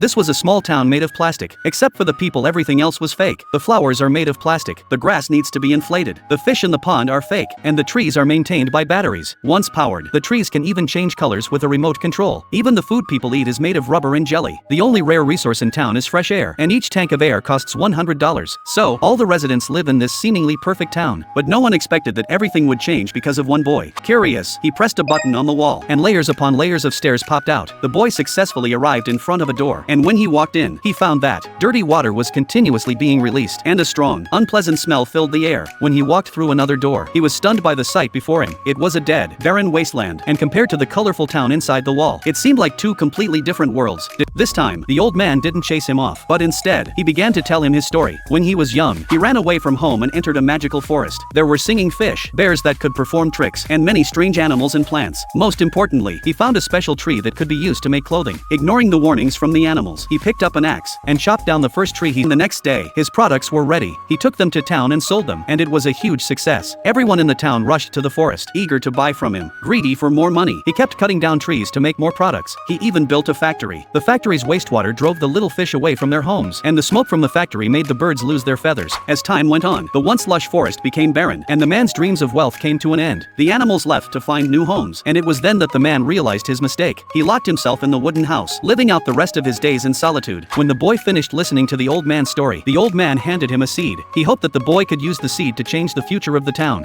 This was a small town made of plastic. Except for the people, everything else was fake. The flowers are made of plastic. The grass needs to be inflated. The fish in the pond are fake. And the trees are maintained by batteries. Once powered, the trees can even change colors with a remote control. Even the food people eat is made of rubber and jelly. The only rare resource in town is fresh air, and each tank of air costs $100. So, all the residents live in this seemingly perfect town. But no one expected that everything would change because of one boy. Curious, he pressed a button on the wall, and layers upon layers of stairs popped out. The boy successfully arrived in front of a door, and when he walked in, he found that dirty water was continuously being released, and a strong, unpleasant smell filled the air. When he walked through another door, he was stunned by the sight before him. It was a dead, barren wasteland, and compared to the colorful town inside the wall, it seemed like two completely different worlds. This time, the old man didn't chase him off, but instead, he began to tell him his story. When he was young, he ran away from home and entered a magical forest. There were singing fish, bears that could perform tricks, and many strange animals and plants. Most importantly, he found a special tree that could be used to make clothing. Ignoring the warnings from the animals, he picked up an axe and chopped down the first tree. The next day, his products were ready. He took them to town and sold them, and it was a huge success. Everyone in the town rushed to the forest, eager to buy from him, greedy for more money. He kept cutting down trees to make more products. He even built a factory. The factory's wastewater drove the little fish away from their homes, and the smoke from the factory made the birds lose their feathers. As time went on, the once lush forest became barren, and the man's dreams of wealth came to an end. The animals left to find new homes, and it was then that the man realized his mistake. He locked himself in the wooden house, living out the rest of his days in solitude. When the boy finished listening to the old man's story, the old man handed him a seed. He hoped that the boy could use the seed to change the future of the town.